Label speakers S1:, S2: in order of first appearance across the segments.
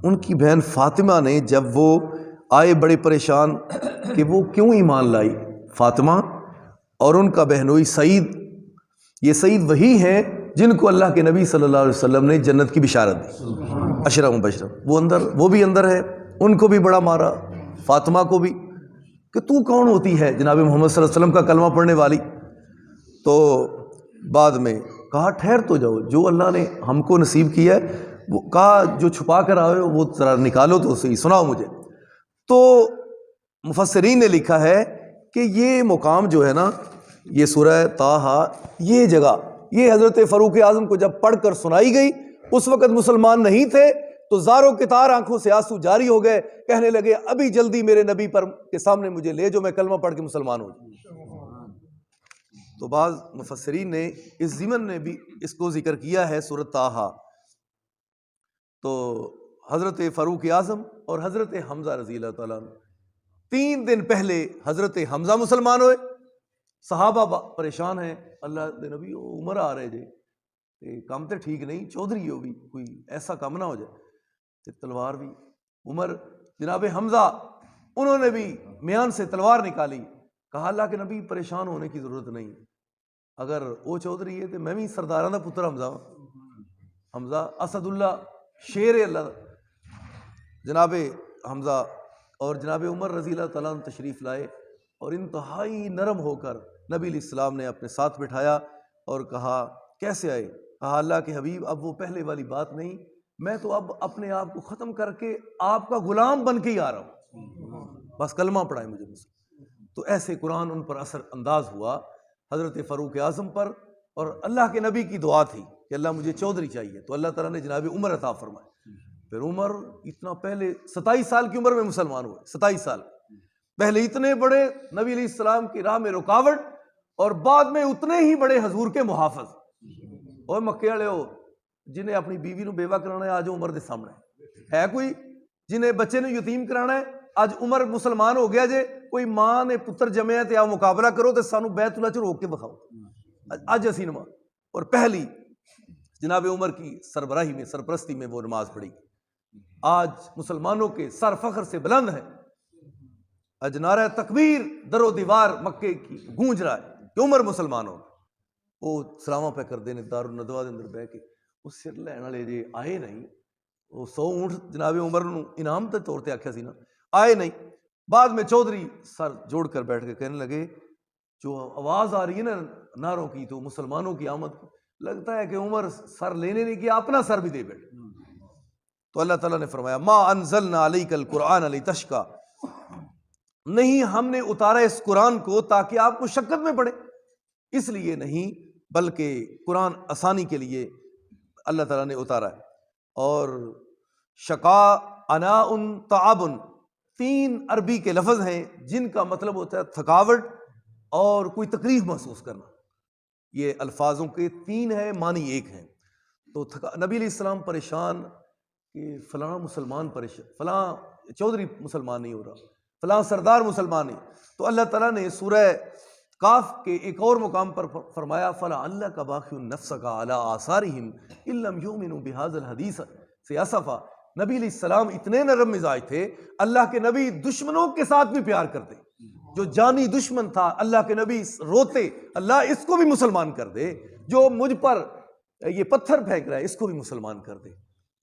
S1: ان کی بہن فاطمہ نے جب وہ آئے بڑے پریشان کہ وہ کیوں ایمان لائی، فاطمہ اور ان کا بہنوئی سعید، یہ سعید وہی ہیں جن کو اللہ کے نبی صلی اللہ علیہ وسلم نے جنت کی بشارت دی، عشرہ مبشرہ، وہ بھی اندر ہے، ان کو بھی بڑا مارا، فاطمہ کو بھی، کہ تو کون ہوتی ہے جناب محمد صلی اللہ علیہ وسلم کا کلمہ پڑھنے والی؟ تو بعد میں کہا ٹھہر تو جاؤ، جو اللہ نے ہم کو نصیب کیا ہے، وہ کہا جو چھپا کر آئے ہو وہ ذرا نکالو تو صحیح، سناؤ مجھے۔ تو مفسرین نے لکھا ہے کہ یہ مقام جو ہے نا، یہ سورہ طٰہٰ، یہ جگہ، یہ حضرت فاروق اعظم کو جب پڑھ کر سنائی گئی، اس وقت مسلمان نہیں تھے، تو زاروں کے تار آنکھوں سے آنسو جاری ہو گئے، کہنے لگے ابھی جلدی میرے نبی پر کے سامنے مجھے لے جو، میں کلمہ پڑھ کے مسلمان ہو جاؤں۔ تو بعض مفسرین نے اس ضمن میں بھی اس کو ذکر کیا ہے سورۃ طٰہٰ۔ تو حضرت فاروق اعظم اور حضرت حمزہ رضی اللہ تعالیٰ عنہ 3 دن پہلے حضرت حمزہ مسلمان ہوئے، صحابہ پریشان ہیں، اللہ دے نبی عمر آ رہے جے، کام تے ٹھیک نہیں، چودھری ہو بھی کوئی ایسا کام نہ ہو جائے، تلوار بھی عمر، جناب حمزہ انہوں نے بھی میان سے تلوار نکالی، کہا اللہ کے نبی پریشان ہونے کی ضرورت نہیں، اگر وہ چودھری ہے تو میں بھی سرداراں دا پتر حمزہ اسد اللہ، شیر اللہ۔ جناب حمزہ اور جناب عمر رضی اللہ تعالیٰ عنہ تشریف لائے اور انتہائی نرم ہو کر نبی علیہ السلام نے اپنے ساتھ بٹھایا اور کہا کیسے آئے؟ کہا اللہ کے حبیب اب وہ پہلے والی بات نہیں، میں تو اب اپنے آپ کو ختم کر کے آپ کا غلام بن کے ہی آ رہا ہوں، بس کلمہ پڑھائیں مجھے۔ تو ایسے قرآن ان پر اثر انداز ہوا حضرت فاروق اعظم پر، اور اللہ کے نبی کی دعا تھی کہ اللہ مجھے چودھری چاہیے، تو اللہ تعالیٰ نے جناب عمر عطا فرمائے۔ پھر عمر اتنا پہلے 27 سال کی عمر میں مسلمان ہوئے، 27 سال پہلے اتنے بڑے نبی علیہ السلام کی راہ میں رکاوٹ، اور بعد میں اتنے ہی بڑے حضور کے محافظ۔ اور مکے والے ہو جنہیں اپنی بیوی نو بیوہ کرانا ہے، آج عمر دے سامنے ہے کوئی؟ جنہیں بچے نو یتیم کرانا ہے، آج عمر مسلمان ہو گیا جے، کوئی ماں نے پتر جمے تے آ مقابلہ کرو تے سانو بیت اللہ چ روک کے بکھاؤ، اج اسی نماز۔ اور پہلی جناب عمر کی سربراہی میں، سرپرستی میں وہ نماز پڑھی، آج مسلمانوں کے سر فخر سے بلند ہے، اج نعرہ تکبیر در و دیوار مکے کی گونج رہا ہے کہ عمر مسلمان ہو۔ وہ سلامہ پہ کر دینے دار الندوہ دے اندر بہ کے، وہ سر لین والے جے آئے نہیں، وہ 100 اونٹ جناب عمر نو انعام تے طور تے آکھیا سی نا، آئے نہیں۔ بعد میں چودھری سر جوڑ کر بیٹھ کے کہنے لگے جو آواز آ رہی ہے نا نعروں کی، تو مسلمانوں کی آمد، لگتا ہے کہ عمر سر لینے نہیں کیا، اپنا سر بھی دے بیٹھے۔ تو اللہ تعالیٰ نے فرمایا ما انزلنا علیک القرآن لتشقی، نہیں ہم نے اتارا اس قرآن کو تاکہ آپ مشقت میں پڑے، اس لیے نہیں بلکہ قرآن آسانی کے لیے اللہ تعالیٰ نے اتارا ہے۔ اور شقا، عناء، تعب، 3 عربی کے لفظ ہیں جن کا مطلب ہوتا ہے تھکاوٹ اور کوئی تکلیف محسوس کرنا، یہ الفاظوں کے 3 ہیں، معنی ایک ہیں۔ تو نبی علیہ السلام پریشان کہ فلاں مسلمان پریشان، فلاں چودھری مسلمان نہیں ہو رہا، فلاں سردار مسلمان نہیں، تو اللہ تعالیٰ نے سورہ کاف کے ایک اور مقام پر فرمایا فَلَعَلَّكَ بَاخِعٌ نَفْسَكَ عَلَىٰ آثَارِهِمْ إِن لَّمْ يُؤْمِنُوا بِهَٰذَا الْحَدِيثِ سے اسفا۔ نبی علیہ السلام اتنے نرم مزاج تھے، اللہ کے نبی دشمنوں کے ساتھ بھی پیار کرتے، جو جانی دشمن تھا اللہ کے نبی روتے اللہ اس کو بھی مسلمان کر دے، جو مجھ پر یہ پتھر پھینک رہا ہے اس کو بھی مسلمان کر دے،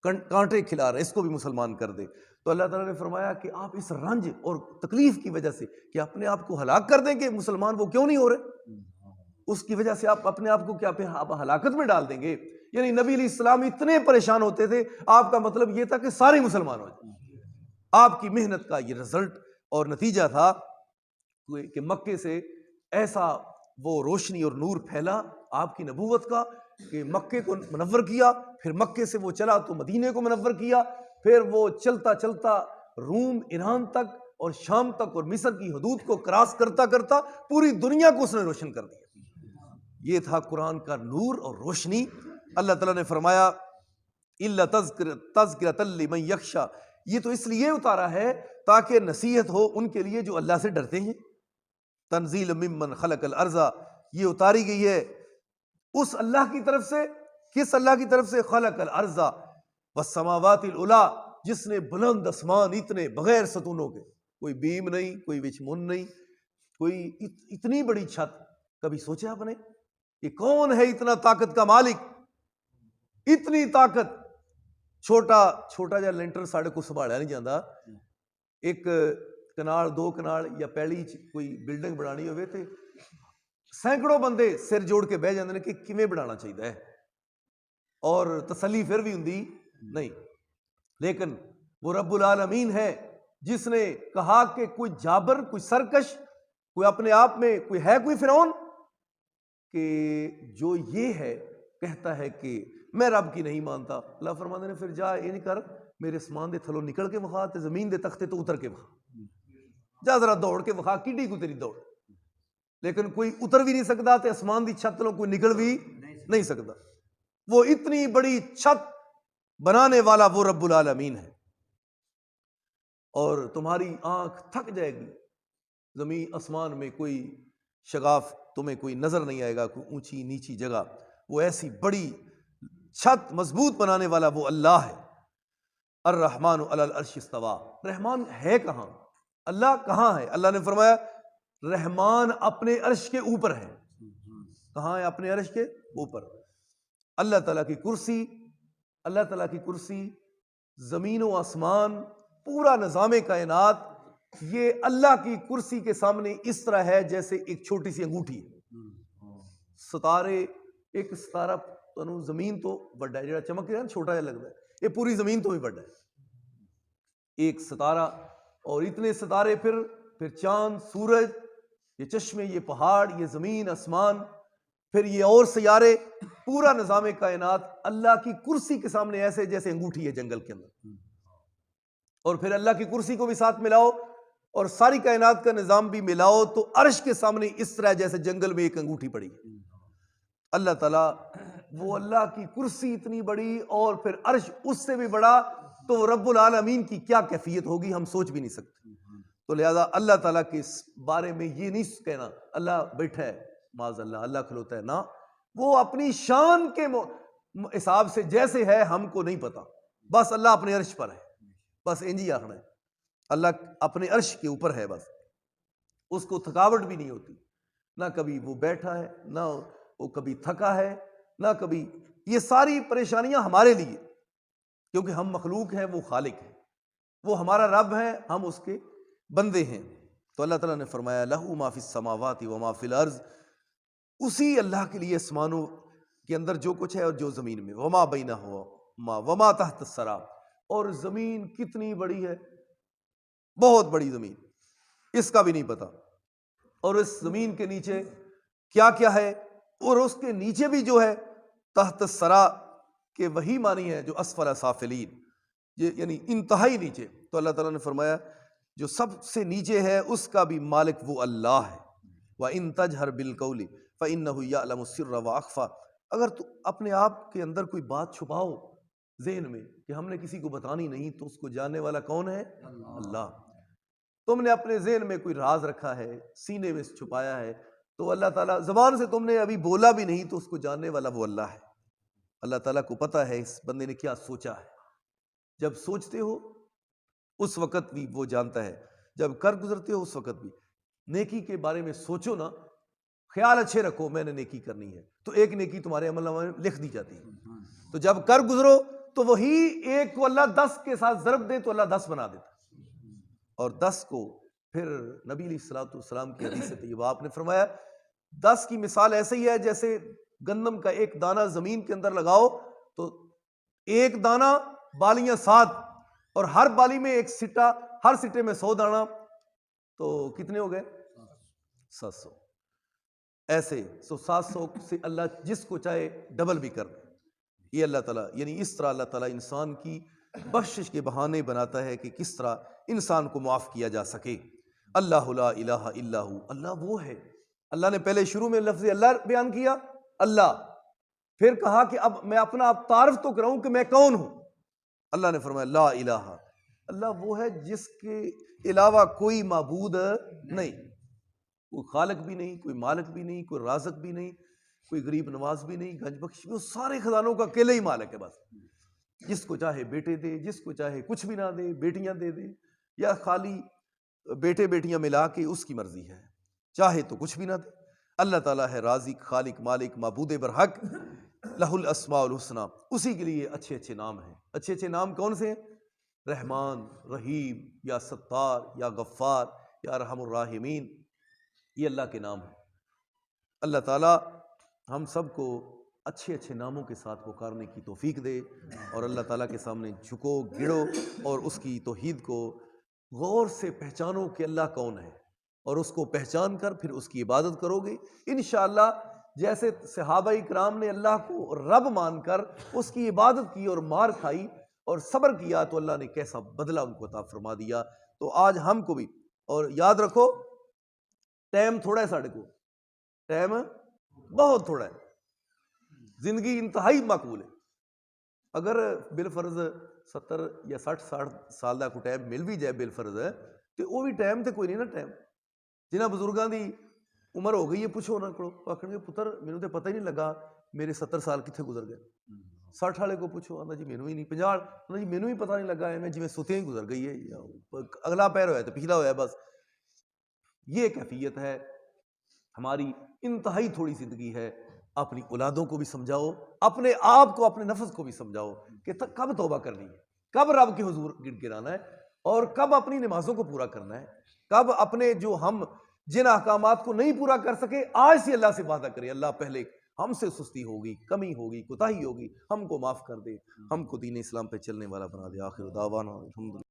S1: کانٹے کھلا رہا ہے اس کو بھی مسلمان کر دے۔ تو اللہ تعالیٰ نے فرمایا کہ آپ اس رنج اور تکلیف کی وجہ سے کہ اپنے آپ کو ہلاک کر دیں گے، مسلمان وہ کیوں نہیں ہو رہے، اس کی وجہ سے آپ اپنے آپ کو کیا پھر آپ ہلاکت میں ڈال دیں گے؟ یعنی نبی علیہ السلام اتنے پریشان ہوتے تھے، آپ کا مطلب یہ تھا کہ سارے مسلمان ہو جائیں۔ آپ کی محنت کا یہ رزلٹ اور نتیجہ تھا کہ مکے سے ایسا وہ روشنی اور نور پھیلا آپ کی نبوت کا کہ مکے کو منور کیا، پھر مکے سے وہ چلا تو مدینے کو منور کیا، پھر وہ چلتا چلتا روم، ایران تک اور شام تک اور مصر کی حدود کو کراس کرتا کرتا پوری دنیا کو اس نے روشن کر دیا۔ یہ تھا قرآن کا نور اور روشنی۔ اللہ تعالیٰ نے فرمایا اِلَّا تَذْكِرَةً لِّمَن يَخْشَىٰ، یہ تو اس لیے اتارا ہے تاکہ نصیحت ہو ان کے لیے جو اللہ سے ڈرتے ہیں۔ تنزیل ممن خلق الارض، یہ اتاری گئی ہے اس اللہ کی طرف سے، کس اللہ کی طرف سے؟ خلق الارض والسماوات العلی، جس نے بلند آسمان اتنے بغیر ستونوں کے، کوئی بیم نہیں، کوئی وچمن نہیں، کوئی اتنی بڑی چھت، کبھی سوچا آپ نے کہ کون ہے اتنا طاقت کا مالک؟ اتنی طاقت، چھوٹا جا لینٹر ساڑھے کو سنبھالا نہیں جاتا، ایک کنال دو کنال یا پہلی کوئی بلڈنگ بنانی ہوئے تے سینکڑوں بندے سر جوڑ کے بہ جاندے نے کہ کیویں بنانا چاہیے، اور تسلی پھر بھی ہوندی نہیں۔ لیکن وہ رب العالمین ہے جس نے کہا کہ کوئی جابر، کوئی سرکش، کوئی اپنے آپ میں کوئی فرعون کہ جو یہ ہے کہتا ہے کہ میں رب کی نہیں مانتا، اللہ فرماندے نے پھر جا یہ نہیں کر، میرے اسمان دے تھلوں نکل کے وکھا تے زمین دے تختے تو اتر کے وکھا، جا ذرا دوڑ کے وکھا کیڈی کو تیری دوڑ۔ لیکن کوئی اتر بھی نہیں سکتا تے اسمان دی چھت لوں کوئی نکل بھی نہیں سکتا۔ وہ اتنی بڑی چھت بنانے والا وہ رب العالمین ہے، اور تمہاری آنکھ تھک جائے گی، زمین آسمان میں کوئی شگاف تمہیں کوئی نظر نہیں آئے گا، کوئی اونچی نیچی جگہ، وہ ایسی بڑی چھت مضبوط بنانے والا وہ اللہ ہے۔ الرحمن علی العرش استویٰ، رحمان ہے کہاں؟ اللہ کہاں ہے؟ اللہ نے فرمایا رحمان اپنے عرش کے اوپر ہے۔ کہاں ہے؟ اپنے عرش کے اوپر۔ اللہ تعالیٰ کی کرسی، اللہ تعالیٰ کی کرسی، زمین و آسمان، پورا نظام کائنات، یہ اللہ کی کرسی کے سامنے اس طرح ہے جیسے ایک چھوٹی سی انگوٹھی ہے۔ ستارے، ایک ستارہ تو زمین تو بڑا ہے، جڑا چمک رہا ہے چھوٹا جا لگتا ہے، یہ پوری زمین تو بھی بڑا ہے ایک ستارہ، اور اتنے ستارے، پھر چاند، سورج، یہ چشمے، یہ پہاڑ، یہ زمین آسمان، پھر یہ اور سیارے، پورا نظام کائنات اللہ کی کرسی کے سامنے ایسے جیسے انگوٹھی ہے جنگل کے اندر۔ اور پھر اللہ کی کرسی کو بھی ساتھ ملاؤ اور ساری کائنات کا نظام بھی ملاؤ تو عرش کے سامنے اس طرح جیسے جنگل میں ایک انگوٹھی پڑی ہے۔ اللہ تعالیٰ، وہ اللہ کی کرسی اتنی بڑی اور پھر عرش اس سے بھی بڑا، تو رب العالمین کی کیا کیفیت ہوگی ہم سوچ بھی نہیں سکتے۔ تو لہذا اللہ تعالیٰ کے اس بارے میں یہ نہیں کہنا اللہ بیٹھا ہے، معاذ اللہ، اللہ کھلوتا ہے، نہ، وہ اپنی شان کے حساب سے جیسے ہے ہم کو نہیں پتا، بس اللہ اپنے عرش پر ہے، بس انجی آخنا ہے، اللہ اپنے عرش کے اوپر ہے، بس اس کو تھکاوٹ بھی نہیں ہوتی، نہ کبھی وہ بیٹھا ہے، نہ وہ کبھی تھکا ہے، نہ کبھی، یہ ساری پریشانیاں ہمارے لیے، کیونکہ ہم مخلوق ہیں، وہ خالق ہے، وہ ہمارا رب ہے، ہم اس کے بندے ہیں۔ تو اللہ تعالیٰ نے فرمایا لہو ما فی السماوات و ما فی الارض، اسی اللہ کے لیے آسمانوں کے اندر جو کچھ ہے اور جو زمین میں، وما بینہما وما تحت الثری، اور زمین کتنی بڑی ہے، بہت بڑی زمین، اس کا بھی نہیں پتا، اور اس زمین کے نیچے کیا کیا ہے، اور اس کے نیچے بھی جو ہے تحت الثری کے وہی معنی ہے جو اسفل سافلین، یعنی انتہائی نیچے۔ تو اللہ تعالیٰ نے فرمایا جو سب سے نیچے ہے اس کا بھی مالک وہ اللہ ہے۔ وَإِن تَجْهَرْ بِالْقَوْلِ فَإِنَّهُ يَعْلَمُ السِّرَّ وَأَخْفَى، اگر تو اپنے آپ کے اندر کوئی بات چھپاؤ ذہن میں کہ ہم نے کسی کو بتانی نہیں، تو اس کو جاننے والا کون ہے؟ اللہ۔ تم نے اپنے ذہن میں کوئی راز رکھا ہے، سینے میں چھپایا ہے، تو اللہ تعالیٰ، زبان سے تم نے ابھی بولا بھی نہیں، تو اس کو جاننے والا وہ اللہ ہے۔ اللہ تعالیٰ کو پتہ ہے اس بندے نے کیا سوچا ہے، جب سوچتے ہو اس وقت بھی وہ جانتا ہے، جب کر گزرتے ہو اس وقت بھی۔ نیکی کے بارے میں سوچو نا، خیال اچھے رکھو میں نے نیکی کرنی ہے، تو ایک نیکی تمہارے عمل نامہ میں لکھ دی جاتی ہے، تو جب کر گزرو تو وہی ایک کو اللہ 10 کے ساتھ ضرب دے تو اللہ 10 بنا دیتا، اور 10 کو پھر نبی علیہ الصلوۃ والسلام کی حدیث طیبہ آپ نے فرمایا 10 کی مثال ایسے ہی ہے جیسے گندم کا ایک دانہ زمین کے اندر لگاؤ تو ایک دانہ بالیاں 7، اور ہر بالی میں ایک سٹا، ہر سٹے میں 100 دانہ، تو کتنے ہو گئے؟ 700۔ ایسے 700 سے اللہ جس کو چاہے ڈبل بھی کر دے۔ یہ اللہ تعالیٰ، یعنی اس طرح اللہ تعالیٰ انسان کی بخشش کے بہانے بناتا ہے کہ کس طرح انسان کو معاف کیا جا سکے۔ اللہ لا الہ الا ہو، اللہ وہ ہے۔ اللہ نے پہلے شروع میں لفظ اللہ بیان کیا، اللہ، پھر کہا کہ اب میں اپنا آپ تعارف تو کراؤں کہ میں کون ہوں۔ اللہ نے فرمایا لا الہ، اللہ وہ ہے جس کے علاوہ کوئی معبود نہیں، کوئی خالق بھی نہیں، کوئی مالک بھی نہیں، کوئی رازق بھی نہیں، کوئی غریب نواز بھی نہیں، گنج بخش بھی، وہ سارے خزانوں کا اکیلے ہی مالک ہے بس۔ جس کو چاہے بیٹے دے، جس کو چاہے کچھ بھی نہ دے، بیٹیاں دے دے یا خالی بیٹے بیٹیاں ملا کے، اس کی مرضی ہے، چاہے تو کچھ بھی نہ دے۔ اللہ تعالیٰ ہے رازق، خالق، مالک، معبود برحق، لہ الاسماء الحسنی، اسی کے لیے اچھے اچھے نام ہیں۔ اچھے اچھے نام کون سے ہیں؟ رحمان، رحیم، یا ستار، یا غفار، یا ارحم الراحمین، یہ اللہ کے نام ہیں۔ اللہ تعالیٰ ہم سب کو اچھے اچھے ناموں کے ساتھ پکارنے کی توفیق دے، اور اللہ تعالیٰ کے سامنے جھکو، گڑو، اور اس کی توحید کو غور سے پہچانو کہ اللہ کون ہے، اور اس کو پہچان کر پھر اس کی عبادت کرو گے انشاءاللہ۔ جیسے صحابہ کرام نے اللہ کو رب مان کر اس کی عبادت کی اور مار کھائی اور صبر کیا، تو اللہ نے کیسا بدلہ ان کو عطا فرما دیا۔ تو آج ہم کو بھی، اور یاد رکھو ٹائم تھوڑا ہے، ساڑھے کو ٹائم بہت تھوڑا ہے، زندگی انتہائی معقول ہے۔ اگر بالفرض 70 یا 60 سال دا کو ٹائم مل بھی جائے بالفرض ہے، تو وہ بھی ٹائم تے کوئی نہیں نا۔ ٹائم جنہاں بزرگاں دی عمر ہو گئی ہے، پوچھو انہاں کو، آکھن گے پتر مینوں تے پتہ ہی نہیں لگا میرے 70 سال کتنے گزر گئے۔ 60 والے کو پوچھو، آندا جی مینوں ہی نہیں، 50 آندا جی مینوں ہی پتہ نہیں لگا ہے، میں جویں ستیاں ہی گزر گئی ہے، یا اگلا پیر ہویا تو پچھلا ہویا بس۔ یہ کیفیت ہے ہماری، انتہائی تھوڑی زندگی ہے۔ اپنی اولادوں کو بھی سمجھاؤ، اپنے آپ کو، اپنے نفس کو بھی سمجھاؤ کہ کب توبہ کرنی ہے، کب رب کے حضور گڑ گڑانا ہے، اور کب اپنی نمازوں کو پورا کرنا ہے، کب اپنے جو ہم جن احکامات کو نہیں پورا کر سکے آج سے اللہ سے وعدہ کرے، اللہ پہلے ہم سے سستی ہوگی، کمی ہوگی، کوتاہی ہوگی، ہم کو معاف کر دے، ہم کو دین اسلام پہ چلنے والا بنا دے۔ آخر دعوانا الحمدللہ۔